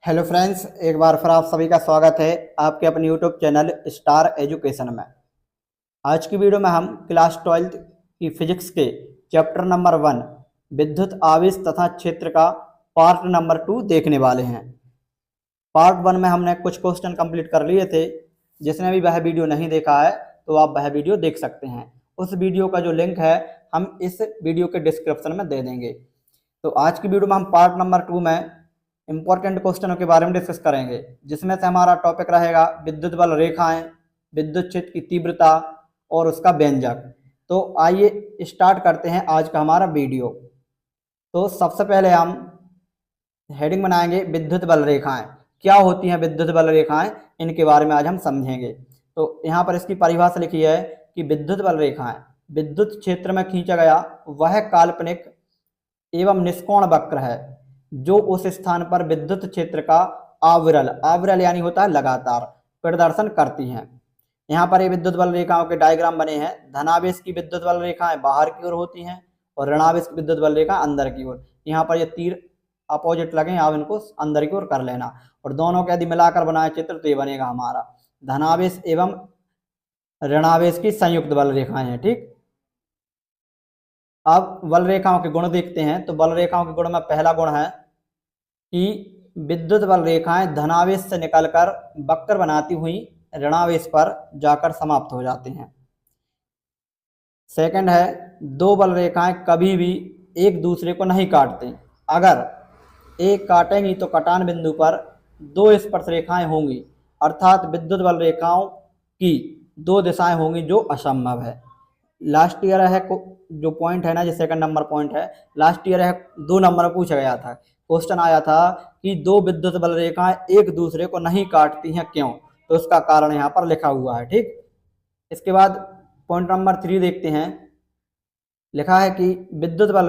Hello friends, एक बार फिर आप सभी का स्वागत है आपके अपने यूट्यूब चैनल स्टार एजुकेशन में। आज की वीडियो में हम क्लास 12th की फिजिक्स के चैप्टर नंबर 1 विद्युत आवेश तथा क्षेत्र का पार्ट नंबर 2 देखने वाले हैं। पार्ट 1 में हमने कुछ क्वेश्चन कंप्लीट कर लिए थे। जिसने भी वह वीडियो नहीं देखा है तो आप वह वीडियो देख सकते हैं। उस वीडियो का जो लिंक है हम इस वीडियो के डिस्क्रिप्शन में दे देंगे। तो आज की वीडियो में हम पार्ट नंबर 2 में इंपॉर्टेंट क्वेश्चनों के बारे में डिस्कस करेंगे, जिसमें से हमारा टॉपिक रहेगा विद्युत बल रेखाएं, विद्युत क्षेत्र की तीव्रता और उसका व्यंजक। तो आइए स्टार्ट करते हैं आज का हमारा वीडियो। तो सबसे पहले हम हेडिंग बनाएंगे विद्युत बल रेखाएं। क्या होती हैं विद्युत बल रेखाएं, इनके बारे में आज हम समझेंगे। तो यहाँ पर इसकी परिभाषा लिखी है कि विद्युत बल रेखाएं विद्युत क्षेत्र में खींचा गया वह काल्पनिक एवं निष्कोण वक्र है जो उस स्थान पर विद्युत क्षेत्र का आवरल यानी होता है लगातार प्रदर्शन करती हैं। यहाँ पर ये विद्युत बल रेखाओं के डायग्राम बने हैं। धनावेश की विद्युत बल रेखाएं बाहर की ओर होती हैं और ऋणावेश की विद्युत बल रेखा अंदर की ओर। यहाँ पर ये तीर अपोजिट लगे हैं, आप इनको अंदर की ओर कर लेना और दोनों के यदि मिलाकर बनाए चित्र तो ये बनेगा हमारा धनावेश एवं ऋणावेश की संयुक्त बल रेखाएं हैं। ठीक, अब बल रेखाओं के गुण देखते हैं। तो बल रेखाओं के गुण में पहला गुण है कि विद्युत बल रेखाएं धनावेश से निकलकर वक्र बनाती हुई ऋणावेश पर जाकर समाप्त हो जाते हैं। सेकंड है, दो बल रेखाएं कभी भी एक दूसरे को नहीं काटती। अगर एक काटेंगी तो कटान बिंदु पर दो स्पर्श रेखाएं होंगी, अर्थात विद्युत बल रेखाओं की दो दिशाएं होंगी, जो असंभव है। लास्ट ईयर है जो पॉइंट है ना, जो सेकंड नंबर पॉइंट है, लास्ट ईयर है 2 नंबर में पूछा गया था। क्वेश्चन आया था कि दो विद्युत बल रेखाएं एक दूसरे को नहीं काटती हैं, क्यों? तो उसका कारण यहाँ पर लिखा हुआ है। ठीक, इसके बाद पॉइंट नंबर 3 देखते हैं। लिखा है कि विद्युत बल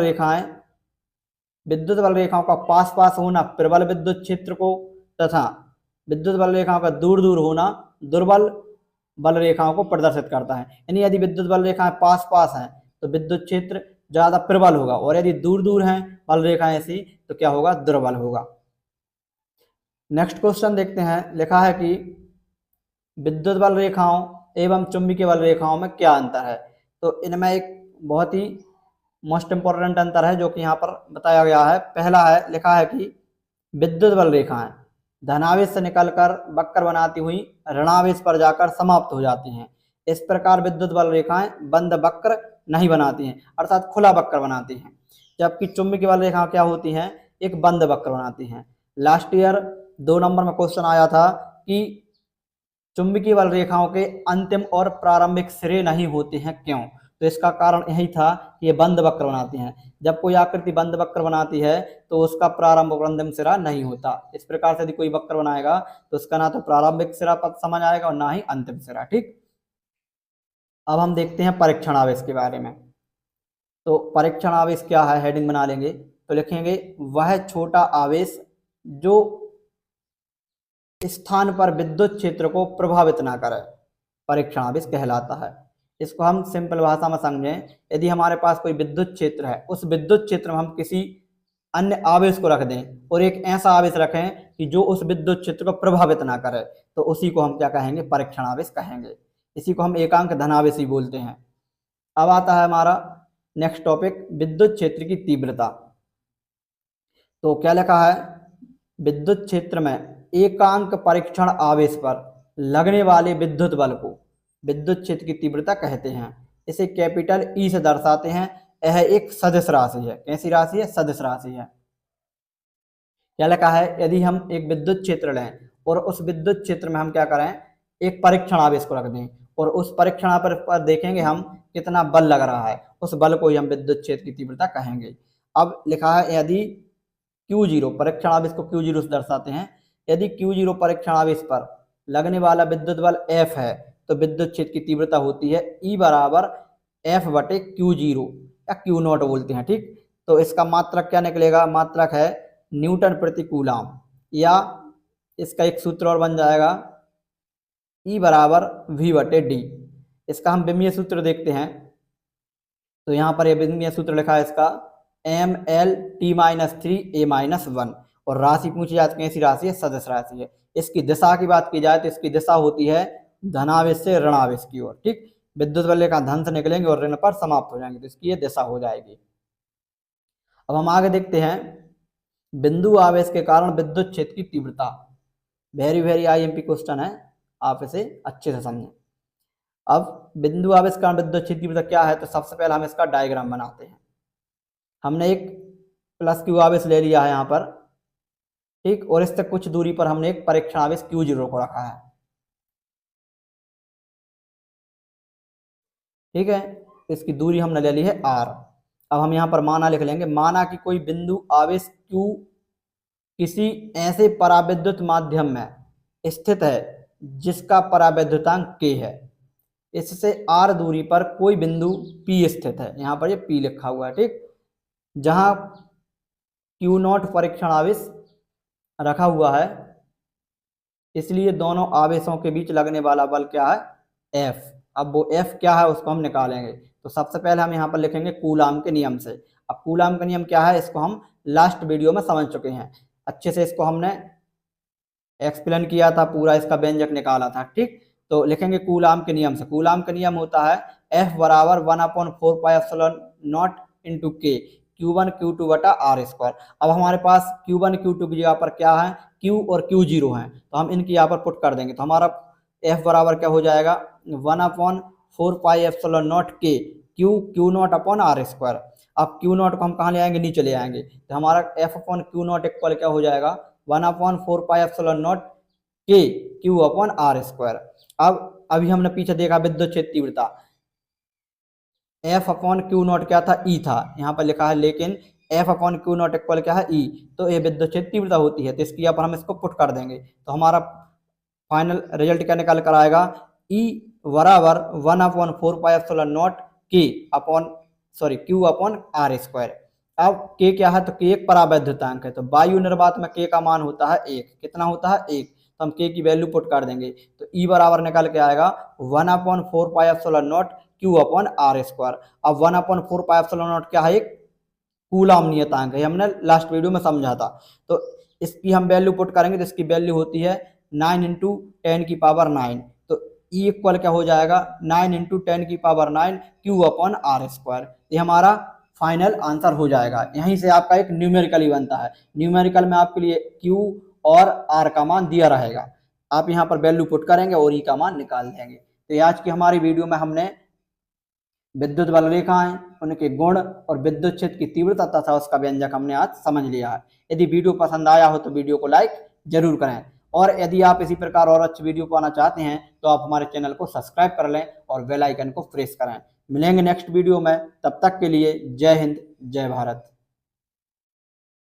रेखाओं का पास पास होना प्रबल विद्युत क्षेत्र को तथा विद्युत बल रेखाओं का दूर दूर होना दुर्बल बल रेखाओं को प्रदर्शित करता है। यानी यदि विद्युत बल रेखाएं पास पास हैं तो विद्युत क्षेत्र ज्यादा प्रबल होगा, और यदि दूर दूर हैं बल रेखाएं ऐसी तो क्या होगा? दुर्बल होगा। नेक्स्ट क्वेश्चन देखते हैं। लिखा है कि विद्युत बल रेखाओं एवं चुंबकीय बल रेखाओं में क्या अंतर है? तो इनमें एक बहुत ही मोस्ट इंपॉर्टेंट अंतर है जो कि यहाँ पर बताया गया है। पहला है, लिखा है कि विद्युत बल रेखाएं धनावेश से निकलकर वक्र बनाती हुई ऋणावेश पर जाकर समाप्त हो जाती हैं। इस प्रकार विद्युत बल रेखाएं बंद वक्र नहीं बनाती हैं, अर्थात खुला वक्र बनाती हैं, जबकि चुंबकीय बल रेखाएं क्या होती हैं? एक बंद वक्र बनाती हैं। लास्ट ईयर 2 नंबर में क्वेश्चन आया था कि चुंबकीय बल रेखाओं के अंतिम और प्रारंभिक सिरे नहीं होते हैं, क्यों? तो इसका कारण यही था कि ये बंद वक्र बनाती हैं। जब कोई आकृति बंद वक्र बनाती है तो उसका प्रारंभ और अंतिम सिरा नहीं होता। इस प्रकार से यदि कोई वक्र बनाएगा तो उसका ना तो प्रारंभिक सिरा पद समझ आएगा और ना ही अंतिम सिरा। ठीक, अब हम देखते हैं परीक्षण आवेश के बारे में। तो परीक्षण आवेश क्या है, हेडिंग बना लेंगे। तो लिखेंगे वह छोटा आवेश जो स्थान पर विद्युत क्षेत्र को प्रभावित ना करे, परीक्षण आवेश कहलाता है। इसको हम सिंपल भाषा में समझें, यदि हमारे पास कोई विद्युत क्षेत्र है, उस विद्युत क्षेत्र में हम किसी अन्य आवेश को रख दें और एक ऐसा आवेश रखें कि जो उस विद्युत क्षेत्र को प्रभावित ना करे, तो उसी को हम क्या कहेंगे? परीक्षण आवेश कहेंगे। इसी को हम एकांक धनावेश ही बोलते हैं। अब आता है हमारा नेक्स्ट टॉपिक, विद्युत क्षेत्र की तीव्रता। तो क्या लिखा है? विद्युत क्षेत्र में एकांक परीक्षण आवेश पर लगने वाले विद्युत बल को विद्युत क्षेत्र की तीव्रता कहते हैं। इसे कैपिटल ई से दर्शाते हैं। यह एक सदिश राशि है। कैसी राशि है? सदिश राशि है। क्या लिखा है? यदि हम एक विद्युत क्षेत्र लें और उस विद्युत क्षेत्र में हम क्या करें? एक परीक्षण आवेश को रख दें और उस परीक्षण पर देखेंगे हम कितना बल लग रहा है, उस बल को ही हम विद्युत क्षेत्र की तीव्रता कहेंगे। अब लिखा है यदि Q0 परीक्षण आवेश को Q0 से दर्शाते हैं। यदि Q0 परीक्षण आवेश पर लगने वाला विद्युत बल F है तो विद्युत क्षेत्र की तीव्रता होती है E बराबर F/Q0 या Q0 बोलते हैं। ठीक, तो इसका मात्रक क्या निकलेगा? मात्रक है न्यूटन प्रति कूलम, या इसका एक सूत्र और बन जाएगा E बराबर V/D। इसका हम विमीय सूत्र देखते हैं। तो यहाँ पर यह विमीय सूत्र लिखा है इसका ML T-3 A-1, और राशि पूछी जाती है कैसी राशि है, सदिश राशि है। इसकी दिशा की बात की जाए तो इसकी दिशा होती है धनावेश से ऋणावेश की ओर। ठीक, विद्युत बल्ले का धन से निकलेंगे और ऋण पर समाप्त हो जाएंगे, तो इसकी ये दिशा हो जाएगी। अब हम आगे देखते हैं, बिंदु आवेश के कारण विद्युत क्षेत्र की तीव्रता। वेरी वेरी आईएमपी क्वेश्चन है, आप इसे अच्छे से समझें। अब बिंदु आवेश के कारण विद्युत क्षेत्र की तीव्रता क्या है, तो सबसे पहले हम इसका डायग्राम बनाते हैं। हमने एक प्लस क्यू आवेश ले लिया है यहाँ पर, ठीक, और इससे कुछ दूरी पर हमने एक परीक्षण आवेश Q0 को रखा है। ठीक है, इसकी दूरी हमने ले ली है R। अब हम यहाँ पर माना लिख लेंगे, माना कि कोई बिंदु आवेश Q किसी ऐसे पराविद्युत माध्यम में स्थित है जिसका पराविद्युतांक K है। इससे R दूरी पर कोई बिंदु P स्थित है, यहाँ पर ये P लिखा हुआ है, ठीक, जहां Q0 परीक्षण आवेश रखा हुआ है, इसलिए दोनों आवेशों के बीच लगने वाला बल क्या है, F। अब वो F क्या है उसको हम निकालेंगे, तो सबसे पहले हम यहाँ पर लिखेंगे कूलाम के नियम से। अब कूलाम का नियम क्या है, इसको हम लास्ट वीडियो में समझ चुके हैं अच्छे से, इसको हमने एक्सप्लेन किया था, पूरा इसका व्यंजक निकाला था। ठीक, तो लिखेंगे कूलाम के नियम से। कूलाम का नियम होता है F बराबर 1/4πε0 इंटू K, Q1 Q2 बटा R²। अब हमारे पास Q1 Q2 की जगह पर क्या है, Q और Q0 है, तो हम इनकी यहाँ पर पुट कर देंगे, तो हमारा F बराबर क्या हो जाएगा, 1/4πε0 K Q0 अपॉन R²। अब Q0 को हम कहाँ ले आएंगे, नीचे ले आएंगे, तो हमारा F अपॉन Q0 इक्वल क्या हो जाएगा, 1/4πε0 K Q अपॉन R²। अब अभी हमने पीछे देखा विद्युत क्षेत्र तीव्रता, F अपॉन Q0 क्या था, E था, यहाँ पर लिखा है, लेकिन F अपॉन Q0 इक्वल क्या है, E, तो ये विद्युत क्षेत्र तीव्रता होती है, तो इसकी यहाँ पर हम इसको पुट कर देंगे, तो हमारा फाइनल रिजल्ट क्या निकल कर आएगा, E बराबर 1/4πε0 K upon Q upon R²। अब K क्या है, तो K एक परावैद्युतांक है, तो वायु निर्वात में K का मान होता है 1। कितना होता है, 1, तो हम K की वैल्यू पुट कर देंगे, तो E बराबर निकल के आएगा 1/4πε0 Q अपॉन R²। अब 1/4πε0 क्या है, एक कूलाम नियतांक है, हमने लास्ट वीडियो में समझा था, तो इसकी हम वैल्यू पुट करेंगे, तो इसकी वैल्यू होती है 9 × 10⁹ तो E इक्वल क्या हो जाएगा, 9 × 10⁹ Q अपॉन R²। ये हमारा फाइनल आंसर हो जाएगा। यहीं से आपका एक न्यूमेरिकल ही बनता है, न्यूमेरिकल में आपके लिए Q और R का मान दिया रहेगा, आप यहाँ पर वैल्यू पुट करेंगे और E का मान निकाल देंगे। तो आज की हमारी वीडियो में हमने विद्युत बल रेखाएं, उनके गुण और विद्युत क्षेत्र की तीव्रता तथा उसका व्यंजक हमने आज समझ लिया है। यदि वीडियो पसंद आया हो तो वीडियो को लाइक जरूर करें, और यदि आप इसी प्रकार और अच्छी वीडियो पाना चाहते हैं तो आप हमारे चैनल को सब्सक्राइब कर लें और बेल आइकन को प्रेस करें। मिलेंगे नेक्स्ट वीडियो में, तब तक के लिए जय हिंद जय भारत।